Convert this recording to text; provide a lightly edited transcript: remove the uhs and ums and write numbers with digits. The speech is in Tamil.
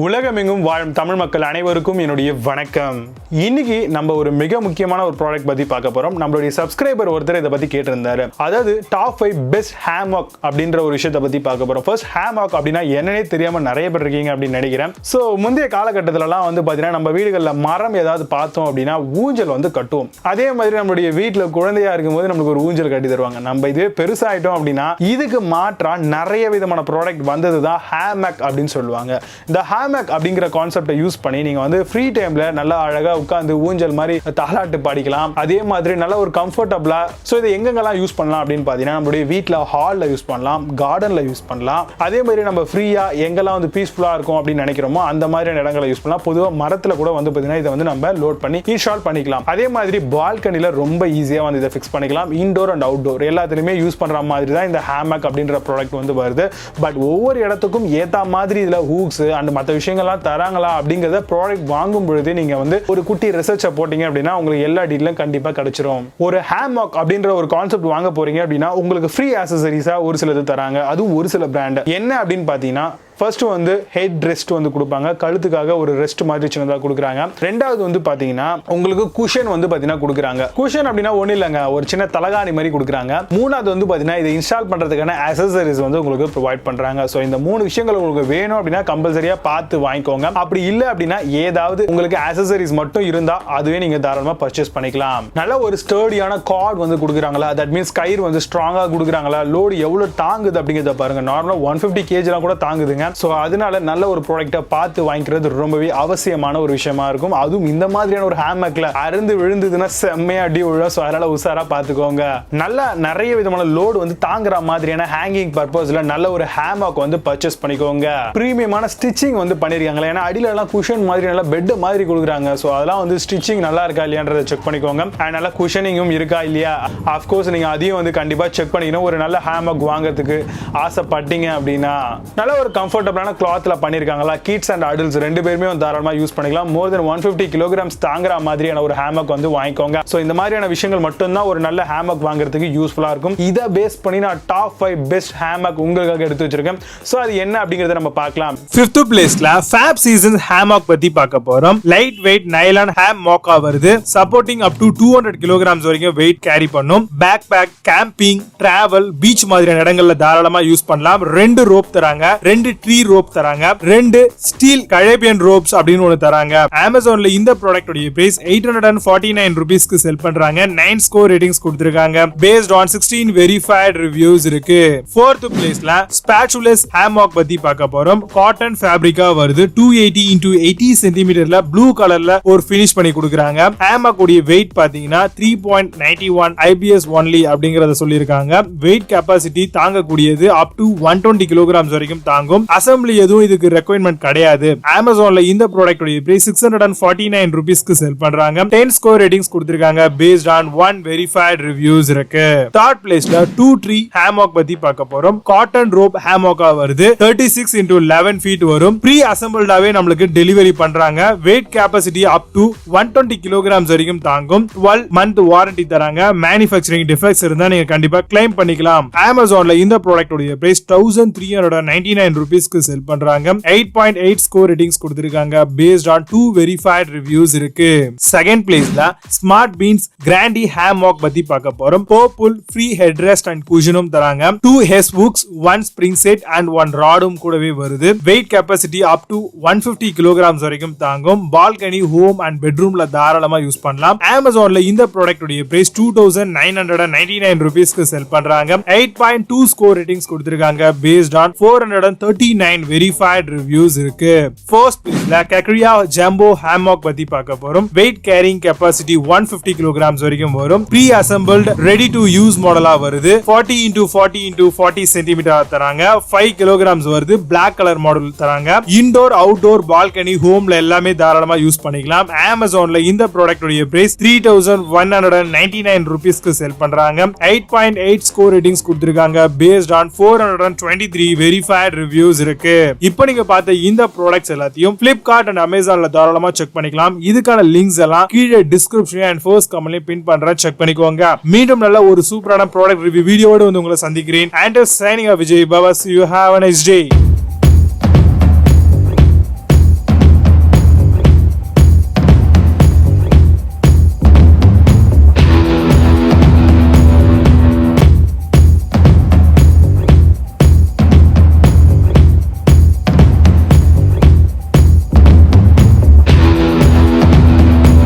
உலகமெங்கும் வாழும் தமிழ் மக்கள் அனைவருக்கும் என்னுடைய வணக்கம். இன்னைக்கு நம்ம ஒரு மிக முக்கியமான ஒரு ப்ராடக்ட் பத்தி பார்க்க போறோம். நம்மளுடைய சப்ஸ்கிரைபர் ஒருத்தர் இதை பத்தி கேட்டிருந்தாரு. அதாவது டாப் 5 பெஸ்ட் ஹேமாக் அப்படின்ற ஒரு விஷயத்தை பத்தி பார்க்க போறோம். ஃபர்ஸ்ட் ஹேமாக் அப்படின்னா என்னன்னே தெரியாம நிறைய பேர் இருக்கீங்க அப்படின்னு நினைக்கிறேன். ஸோ முந்தைய காலகட்டத்திலலாம் வந்து பார்த்தீங்கன்னா நம்ம வீடுகளில் மரம் ஏதாவது பார்த்தோம் அப்படின்னா ஊஞ்சல் வந்து கட்டுவோம். அதே மாதிரி நம்மளுடைய வீட்டில் குழந்தையா இருக்கும்போது நம்மளுக்கு ஒரு ஊஞ்சல் கட்டி தருவாங்க. நம்ம இதுவே பெருசாயிட்டோம் அப்படின்னா இதுக்கு மாற்றா நிறைய விதமான ப்ராடக்ட் வந்தது தான் ஹேமாக் அப்படின்னு சொல்லுவாங்க. இந்த ஹேமாக் அப்படிங்கிற கான்செப்டை யூஸ் பண்ணி நீங்க வந்து ஃப்ரீ டைம்ல நல்லா அழகா உட்கார்ந்து ஊஞ்சல் மாதிரி தாலாட்டு பாடிக்கலாம். அதே மாதிரி நல்ல ஒரு கம்ஃபர்டபுளா. ஸோ இதை எங்கெங்கெல்லாம் யூஸ் பண்ணலாம் அப்படின்னு பார்த்தீங்கன்னா நம்மளுடைய வீட்டில் ஹாலில் யூஸ் பண்ணலாம், கார்டனில் யூஸ் பண்ணலாம். அதே மாதிரி நம்ம ஃப்ரீயா எங்கெல்லாம் வந்து பீஸ்ஃபுல்லா இருக்கும் அப்படின்னு நினைக்கிறோமோ அந்த மாதிரியான இடங்களை யூஸ் பண்ணலாம். பொதுவாக மரத்தில் கூட வந்து பார்த்தீங்கன்னா இதை வந்து நம்ம லோட் பண்ணி இன்ஸ்டால் பண்ணிக்கலாம். அதே மாதிரி பால்கனியில் ரொம்ப ஈஸியாக வந்து இதை ஃபிக்ஸ் பண்ணிக்கலாம். இன்டோர் அண்ட் அவுட்டோர் எல்லாத்துலையுமே யூஸ் பண்ற மாதிரி தான் இந்த ஹேமாக் அப்படின்ற ப்ராடக்ட் வந்து வருது. பட் ஒவ்வொரு இடத்துக்கும் ஏற்ற மாதிரி இதில் ஹூக்ஸ் அண்ட் மற்ற விஷயங்கள்லாம் தராங்களா அப்படிங்கிறத ப்ராடக்ட் வாங்கும் பொழுது நீங்க வந்து ஒரு குட்டி ரிசர்ச்சை போட்டீங்க அப்படின்னா உங்களுக்கு எல்லா டீட்டெயிலும் கண்டிப்பா கிடைச்சிரும். ஒரு ஹேமாக் அப்படின்ற ஒரு கான்செப்ட் வாங்க போறீங்க அப்படின்னா உங்களுக்கு ஃப்ரீ ஆக்சசரிஸா ஒரு சிலது தராங்க. அதுவும் ஒரு சில பிராண்ட் என்ன அப்படின்னு பார்த்தீங்கன்னா ஃபர்ஸ்ட் வந்து ஹெட் ரெஸ்ட் வந்து கொடுப்பாங்க. கழுத்துக்காக ஒரு ரெஸ்ட் மாதிரி சின்னதாக கொடுக்குறாங்க. ரெண்டாவது வந்து பார்த்தீங்கன்னா உங்களுக்கு குஷன் வந்து பார்த்தீங்கன்னா கொடுக்குறாங்க. குஷன் அப்படின்னா ஒன்றும் இல்லைங்க, ஒரு சின்ன தலகாணி மாதிரி கொடுக்குறாங்க. மூணாவது வந்து பார்த்தீங்கன்னா இதை இன்ஸ்டால் பண்ணுறதுக்கான ஆக்சசரிஸ் வந்து உங்களுக்கு ப்ரொவைட் பண்ணுறாங்க. ஸோ இந்த 3 விஷயங்கள் உங்களுக்கு வேணும் அப்படின்னா கம்பல்சரியாக பார்த்து வாங்கிக்கோங்க. அப்படி இல்லை அப்படின்னா ஏதாவது உங்களுக்கு ஆக்சசரிஸ் மட்டும் இருந்தால் அதுவே நீங்கள் தாராளமாக பர்ச்சேஸ் பண்ணிக்கலாம். நல்ல ஒரு ஸ்டர்டியான கார்டு வந்து கொடுக்குறாங்களா, தட் மீன்ஸ் கயிறு வந்து ஸ்ட்ராங்காக கொடுக்குறாங்களா, லோடு எவ்வளோ தாங்குது அப்படிங்கிறத பாருங்க. நார்மலாக 150 kg கூட தாங்குதுங்க. ஸோ அதனால நல்ல ஒரு ப்ராடக்டை பார்த்து வாங்கிக்கிறது ரொம்பவே அவசியமான ஒரு விஷயமா இருக்கும். அதுவும் இந்த மாதிரியான ஒரு ஹேமாக்ல அருந்து விழுந்ததுன்னா செம்மையா அடி விழும். ஸோ அதனால உசாரா பார்த்துக்கோங்க. நல்ல நிறைய விதமான லோடு வந்து தாங்குற மாதிரியான ஹேங்கிங் பர்பஸ்ல நல்ல ஒரு ஹேமாக் வந்து பர்ச்சேஸ் பண்ணிக்கோங்க. பிரீமியமான ஸ்டிச்சிங் வந்து பண்ணிருக்காங்க. ஏன்னா அடியில எல்லாம் குஷன் மாதிரி நல்லா பெட் மாதிரி கொடுக்குறாங்க. ஸோ அதெல்லாம் வந்து ஸ்டிச்சிங் நல்லா இருக்கா இல்லையான்றதை செக் பண்ணிக்கோங்க. அண்ட் நல்லா குஷனிங்கும் இருக்கா இல்லையா ஆஃப்கோர்ஸ் நீங்க அதையும் வந்து கண்டிப்பா செக் பண்ணிக்கணும். ஒரு நல்ல ஹேமாக் வாங்குறதுக்கு ஆசைப்பட்டீங்க அப்படின்னா நல்ல ஒரு கம்ஃபர்டபுளான கிளாத்ல பண்ணிருக்காங்களா, கிட்ஸ் அண்ட் அடல்ட்ஸ் ரெண்டு பேருமே தாராளமா யூஸ் பண்ணிக்கலாம். மோர் தென் 150 kg தாங்குற மாதிரியான ஒரு ஹேமாக் வந்து வாங்கிக்கோங்க. சோ இந்த மாதிரியான விஷயங்கள் மட்டும் தான் ஒரு நல்ல ஹேமாக் வாங்குறதுக்கு யூஸ்ஃபுல்லா இருக்கும். இத பேஸ் பண்ணி நான் டாப் 5 பெஸ்ட் ஹேமாக் உங்களுக்காக எடுத்து வச்சிருக்கேன். சோ அது என்ன அப்படிங்கறத நம்ம பார்க்கலாம். 5th பிளேஸ்ல FabSeasons Hammock பத்தி பார்க்க போறோம். லைட் வெயிட் நைலான் ஹேமாக் வருது. சப்போர்ட்டிங் அப் டு 200 kg வரைக்கும் வெயிட் கேரி பண்ணும். Backpack, camping, travel, beach மாதிரியான இடங்கள்ல தாராளமா யூஸ் பண்ணலாம். 2 ரோப் தராங்க, 2 ட்ரீ ரோப் தராங்க, 2 ஸ்டீல் கழேபியன் ரோப்ஸ் அப்படின்னு ஒன்னு தராங்க. அமேசான்ல இந்த ப்ராடக்ட் உடைய பிரைஸ் 849 ரூபீஸ்க்கு செல் பண்றாங்க. 9 ஸ்கோர் ரேட்டிங்ஸ் கொடுத்திருக்காங்க. பேஸ்ட் ஆன் 16 வெரிஃபைட் ரிவ்யூஸ் இருக்கு. 4th பிளேஸ்ல Spatlus Hammock பத்தி பார்க்க போறோம். காட்டன் ஃபேப்ரிக்கா வருது. 280 x 80 சென்டிமீட்டர்ல ப்ளூ கலர்ல ஒரு ஃபினிஷ் பண்ணி கொடுக்குறாங்க. ஹேமாக் உடைய வெயிட் பாத்தீங்கன்னா 3.91 IBS ஒன்லி அப்படிங்கறத சொல்லிருக்காங்க. வெயிட் கெபாசிட்டி தாங்கக்கூடியது அப் டு 120 kg வரைக்கும் தாங்கும். அசம்பிளி எதுவும் இதுக்கு ரெக்வயர்மெண்ட் கிடையாது. அமேசான்ல இந்த ப்ராடக்ட் உடைய பிரைஸ் 649 ரூபீஸ்க்கு செல் பண்றாங்க. 10 ஸ்கோர் ரேட்டிங்ஸ் கொடுத்திருக்காங்க. பேஸ்ட் ஆன் 1 வெரிஃபைட் ரிவ்யூஸ் இருக்கு. 3rd பிளேஸ்ல TWOTREE Hammock பத்தி பார்க்க போறோம். காட்டன் ரோப் ஹேமாக்கா வருது. 36 x 11 feet வரும். ப்ரீ அசம்பிள்டாவே நம்மளுக்கு டெலிவரி பண்றாங்க. Weight capacity up to 120 kg வரைக்கும் தாங்கும். 12 month வாரண்டி தராங்க. மேனுஃபேக்சரிங் டிஃபெக்ட்ஸ் இருந்தா நீங்க கண்டிப்பா கிளைம் பண்ணிக்கலாம். அமேசான்ல இந்த ப்ராடக்ட் உடைய பிரைஸ் 1399 ரூபீஸ்க்கு செல் பண்றாங்க. 8.8 ஸ்கோர் ரேட்டிங்ஸ் கொடுத்திருக்காங்க. பேஸ்ட் ஆன் 2 வெரிஃபைட் ரிவ்யூஸ் இருக்கு. 2nd பிளேஸ்ல ஸ்மார்ட் பீன்ஸ் Grande Hammock பத்தி பார்க்க போறோம். Purple free head rest and குஷனும் தராங்க. 2 S hooks, 1 spring set and 1 ராடும் கூடவே வருது. Weight capacity up to 150 kg வரைக்கும் தாங்கும். பால்கனி, ஹோம் அண்ட் பெட்ரூம்ல தாராளமா யூஸ் பண்ணலாம். அமேசான்ல இந்த ப்ராடக்ட் உடைய பிரைஸ் 2999 ரூபீஸ்க்கு செல் பண்றாங்க. 8.2 ஸ்கோர் ரேட்டிங்ஸ் கொடுத்திருக்காங்க. பேஸ்ட் ஆன் 439 வெரிஃபைட் ரிவ்யூஸ் இருக்கு. 4th பிளேஸ்ல Kkriya ஜம்போ ஹேமாக் பத்தி பார்க்க போறோம். வெயிட் கேரிங் கெபாசிட்டி 150 kg வரைக்கும் வரும். Pre assembled ready to use மாடலா வருது. 40 x 40 x 40 சென்டிமீட்டர் தராங்க. 5 kg வருது. Black கலர் மாடல் தராங்க. இன்டோர், அவுட்டோர், பால்கனி, ஹோம்ல எல்லாமே தாராளமா யூஸ் பண்ணிக்கலாம். அமேசான்ல இந்த ப்ராடக்ட் உடைய பிரைஸ் 3199 ரூபீஸ்க்கு செல் பண்றாங்க. 8.8 ஸ்கோர் ரேட்டிங்ஸ் கொடுத்திருக்காங்க. பேஸ்ட் ஆன் 423 வெரிஃபைட் ரிவ்யூஸ் இருக்கு. இப்போ நீங்க பார்த்த இந்த ப்ராடக்ட்ஸ் எல்லாத்தையும் Flipkart and Amazonல தாராளமா செக் பண்ணிக்கலாம். இதுக்கான லிங்க்ஸ் எல்லாம் கீழே டிஸ்கிரிப்ஷன் அண்ட் ஃபர்ஸ்ட் கமெண்ட்ல பின் பண்றேன், செக் பண்ணிக்கோங்க. மீண்டும் நல்ல ஒரு சூப்பரான ப்ராடக்ட் ரிவ்யூ வீடியோவோட வந்து உங்களை சந்திக்கிறேன். And signing off Vijay. Bye. See you. Have a nice day.